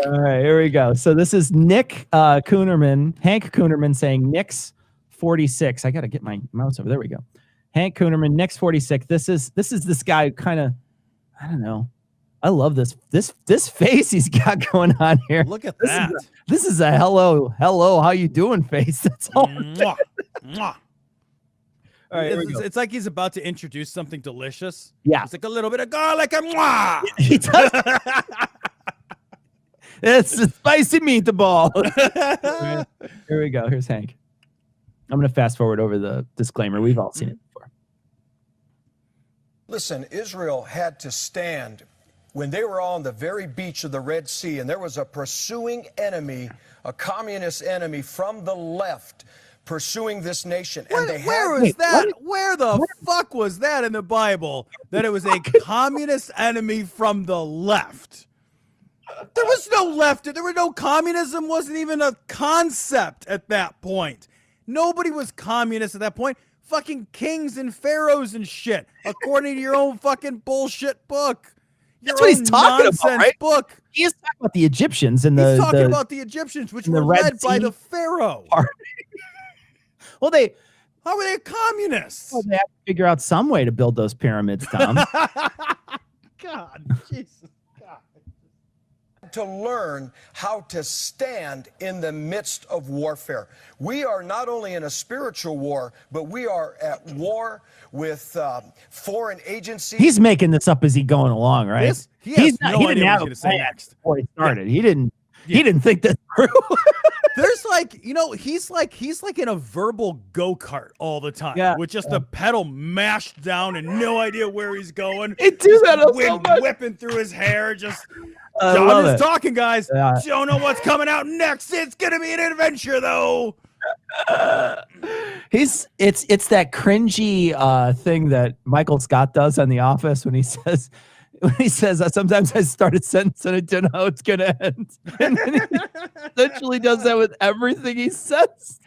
All right, here we go. So this is Nick Coonerman, Hank Coonerman saying Nick's 46. I got to get my mouse over. There we go. Hank Coonerman, Nick's 46. This is this guy who kind of, I don't know. I love this face he's got going on here. Look at that. This is a hello, how you doing face. That's all. Mwah, mwah. All right, it's like he's about to introduce something delicious. Yeah. It's like a little bit of garlic and mwah. He does. It's a spicy meatball. Here we go. Here's Hank. I'm going to fast forward over the disclaimer. We've all seen it before. Listen, Israel had to stand when they were on the very beach of the Red Sea, and there was a pursuing enemy, a communist enemy from the left pursuing this nation. And Where the fuck was that in the Bible, that it was a communist enemy from the left? There was no left. There were no communism. Wasn't even a concept at that point. Nobody was communist at that point. Fucking kings and pharaohs and shit, according to your own fucking bullshit book. That's what he's talking about, right? Book. He is talking about the Egyptians and he's talking about the Egyptians, which were led by the pharaoh. Well, how were they communists? Well, they have to figure out some way to build those pyramids, Tom. God, Jesus. To learn how to stand in the midst of warfare. We are not only in a spiritual war, but we are at war with foreign agencies. He's making this up as he's going along, right? He didn't have a plan next before he started. Yeah. He didn't think that through. There's like, he's like in a verbal go-kart all the time, with just the pedal mashed down and no idea where he's going. It do that wind whipping through his hair. Just John is talking, guys. Don't know what's coming out next. It's gonna be an adventure, though. It's that cringy thing that Michael Scott does on The Office when he says sometimes I start a sentence and I don't know how it's gonna end, and then he essentially does that with everything he says.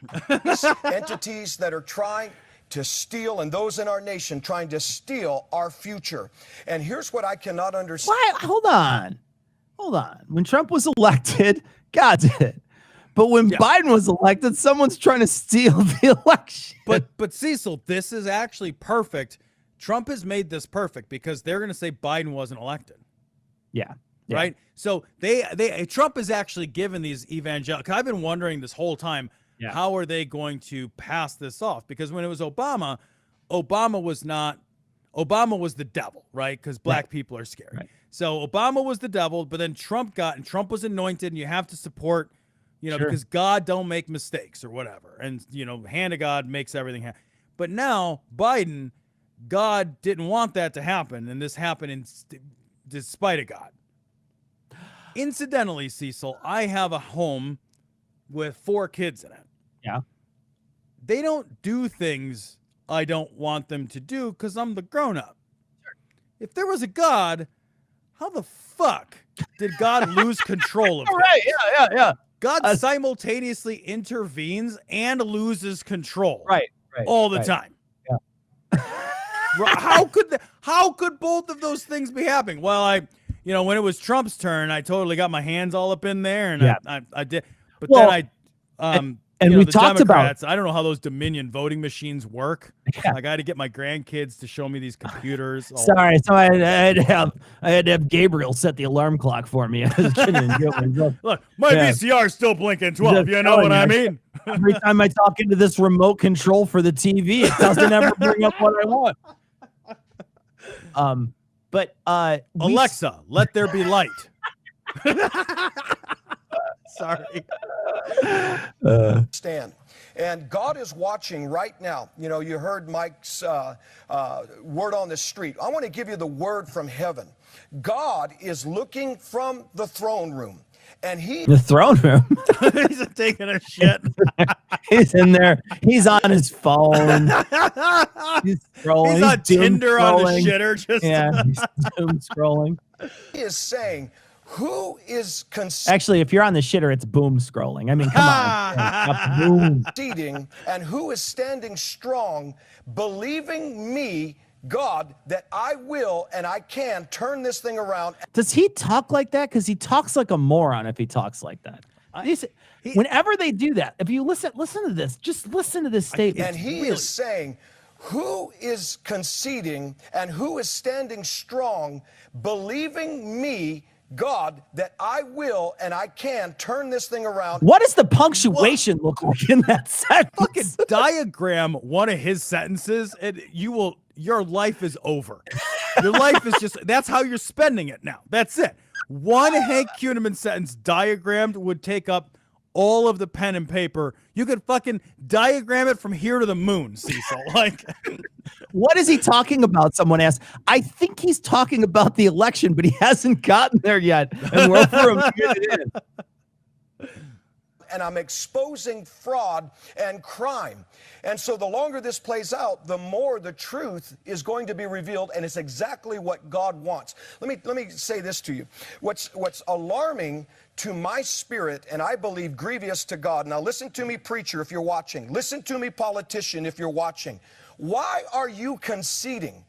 Entities that are trying to steal, and those in our nation trying to steal our future. And here's what I cannot understand. Why? Hold on. When Trump was elected, God did. But when Biden was elected, someone's trying to steal the election. But Cecil, this is actually perfect. Trump has made this perfect because they're going to say Biden wasn't elected. Yeah. Right? So Trump is actually given these evangelical. I've been wondering this whole time, how are they going to pass this off? Because when it was Obama was the devil, right? Because black people are scary. Right. So Obama was the devil, but then Trump was anointed, and you have to support, because God don't make mistakes or whatever. And, hand of God makes everything happen. But now Biden, God didn't want that to happen, and this happened despite of God. Incidentally, Cecil, I have a home with 4 kids in it. Yeah. They don't do things I don't want them to do because I'm the grown-up. If there was a God, how the fuck did God lose control of it? Right, yeah. God simultaneously intervenes and loses control. Right. All the time. Yeah. How could both of those things be happening? Well, when it was Trump's turn, I totally got my hands all up in there, and I did. But then and we talked Democrats, about. I don't know how those Dominion voting machines work. Yeah. I got to get my grandkids to show me these computers. Sorry, so I had to have Gabriel set the alarm clock for me. Look, my VCR is still blinking 12. You know what I mean? Every time I talk into this remote control for the TV, it doesn't ever bring up what I want. But Alexa, let there be light. Sorry. Stand. And God is watching right now. You heard Mike's word on the street. I want to give you the word from heaven. God is looking from the throne room. And the throne room? He's taking a shit. He's in there. He's on his phone. He's scrolling. He's on Tinder on the shitter. He's doom scrolling. He is saying, who is actually, if you're on the shitter, it's boom scrolling. I mean, come on. Boom. And who is standing strong, believing me God, that I will and I can turn this thing around. Does he talk like that? Because he talks like a moron if he talks like that. Whenever they do that, if you listen to this, just listen to this statement. And he is saying, who is conceding and who is standing strong, believing me, God, that I will and I can turn this thing around. What does the punctuation look like in that sentence? Fucking diagram one of his sentences, and your life is over. Your life is just, that's how you're spending it now. That's it. One Hank Kuhneman sentence diagrammed would take up all of the pen and paper. You could fucking diagram it from here to the moon, Cecil. Like, what is he talking about? Someone asked. I think he's talking about the election, but he hasn't gotten there yet. And we're for him to get it in. And I'm exposing fraud and crime. And so the longer this plays out, the more the truth is going to be revealed, and it's exactly what God wants. Let me say this to you. What's alarming to my spirit, and I believe grievous to God. Now listen to me, preacher, if you're watching. Listen to me, politician, if you're watching. Why are you conceding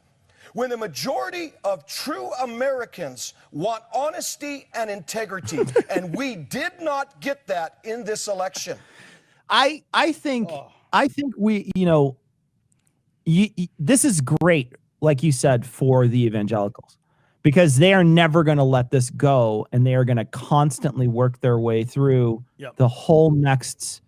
when the majority of true Americans want honesty and integrity, and we did not get that in this election? I think we, this is great, like you said, for the evangelicals, because they are never going to let this go, and they are going to constantly work their way through the whole next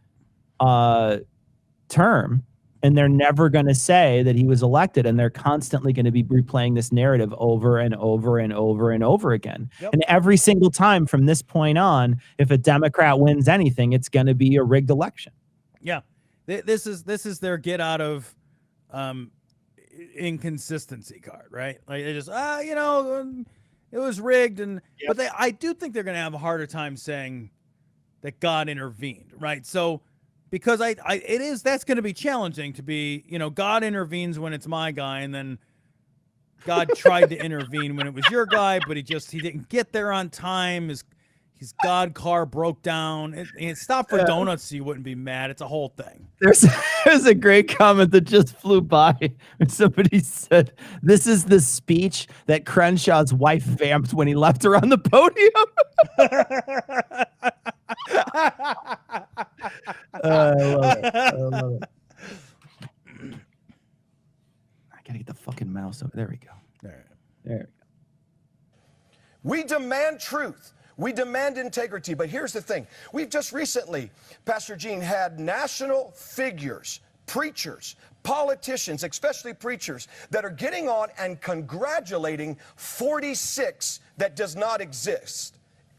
term. And they're never going to say that he was elected, and they're constantly going to be replaying this narrative over and over and over and over again. And every single time from this point on, if a Democrat wins anything, it's going to be a rigged election. Yeah, this is their get out of inconsistency card, right? Like they just it was rigged, and but I do think they're going to have a harder time saying that God intervened, right? So. Because that's going to be challenging to be, God intervenes when it's my guy, and then God tried to intervene when it was your guy, but he didn't get there on time. His God car broke down. It stopped for donuts, so you wouldn't be mad. It's a whole thing. There's a great comment that just flew by. Somebody said, "This is the speech that Crenshaw's wife vamped when he left her on the podium." I love it. I gotta get the fucking mouse over. There we go. There we go. We demand truth. We demand integrity. But here's the thing. We've just recently, Pastor Gene, had national figures, preachers, politicians, especially preachers, that are getting on and congratulating 46 that does not exist.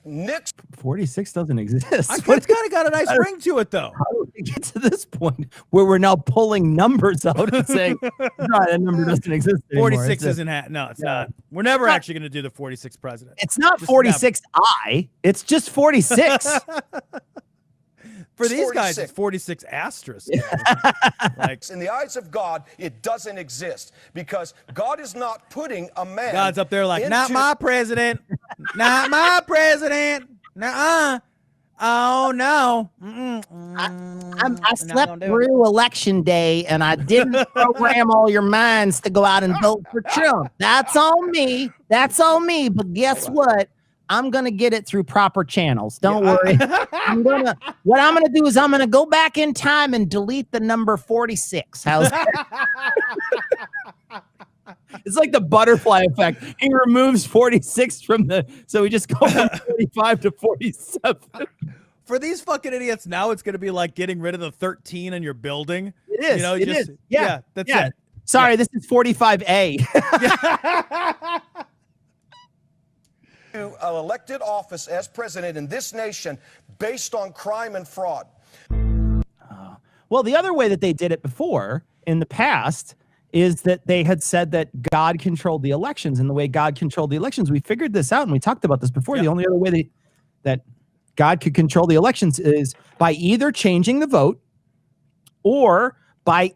Nick's 46 doesn't exist. It's kind of got a nice ring to it, though. How do we get to this point where we're now pulling numbers out and saying, no, that number doesn't exist anymore? 46 isn't no, it's not. We're never actually going to do the 46th president. It's not 46I. It's just 46. For these 46 guys, it's 46 asterisk. Like, in the eyes of God, it doesn't exist, because God is not putting a man. God's up there like, not my president, not my president. Nuh-uh. Oh no. I slept through election day, and I didn't program all your minds to go out and vote for Trump. That's on me. That's on me. But guess what? I'm going to get it through proper channels. Don't worry. What I'm going to do is I'm going to go back in time and delete the number 46. How's that? It's like the butterfly effect. He removes 46 so we just go from 45 to 47. For these fucking idiots, now it's going to be like getting rid of the 13 in your building. It is. It is. Yeah. That's it. Sorry, this is 45A. An elected office as president in this nation based on crime and fraud. Well, the other way that they did it before in the past is that they had said that God controlled the elections, and the way God controlled the elections, we figured this out and we talked about this before. The only other way that God could control the elections is by either changing the vote or by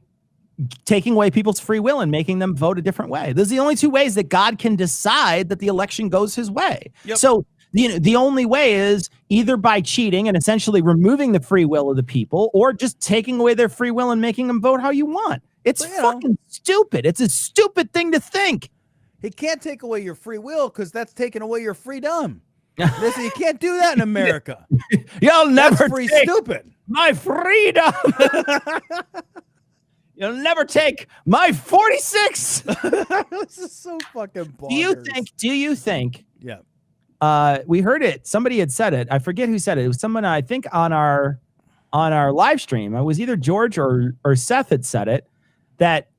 taking away people's free will and making them vote a different way. Those are the only two ways that God can decide that the election goes his way. So the only way is either by cheating and essentially removing the free will of the people, or just taking away their free will and making them vote how you want. It's fucking stupid. It's a stupid thing to think. He can't take away your free will because that's taking away your freedom. Listen, you can't do that in America. You'll never free take stupid. my freedom. You'll never take my 46. This is so fucking bonkers. Do you think? Yeah. We heard it. Somebody had said it. I forget who said it. It was someone, I think, on our live stream. It was either George or Seth had said it, that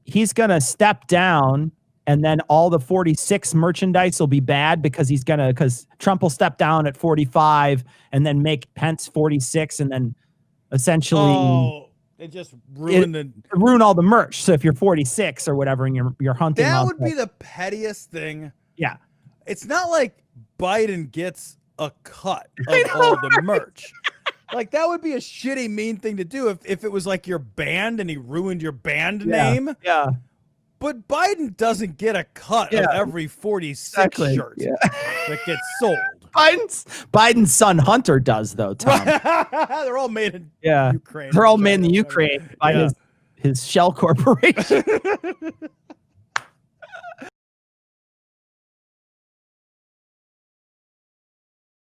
he's gonna step down, and then all the 46 merchandise will be bad because Trump will step down at 45 and then make Pence 46, and then essentially it just ruin all the merch. So if you're 46 or whatever and you're hunting, that would be the pettiest thing. Yeah. It's not like Biden gets a cut of all the merch. Like, that would be a shitty, mean thing to do if it was like your band and he ruined your band name. Yeah. But Biden doesn't get a cut of every 46 shirt that gets sold. Biden's son Hunter does, though, Tom. They're all made in Ukraine. They're all made in the Ukraine by his shell corporation.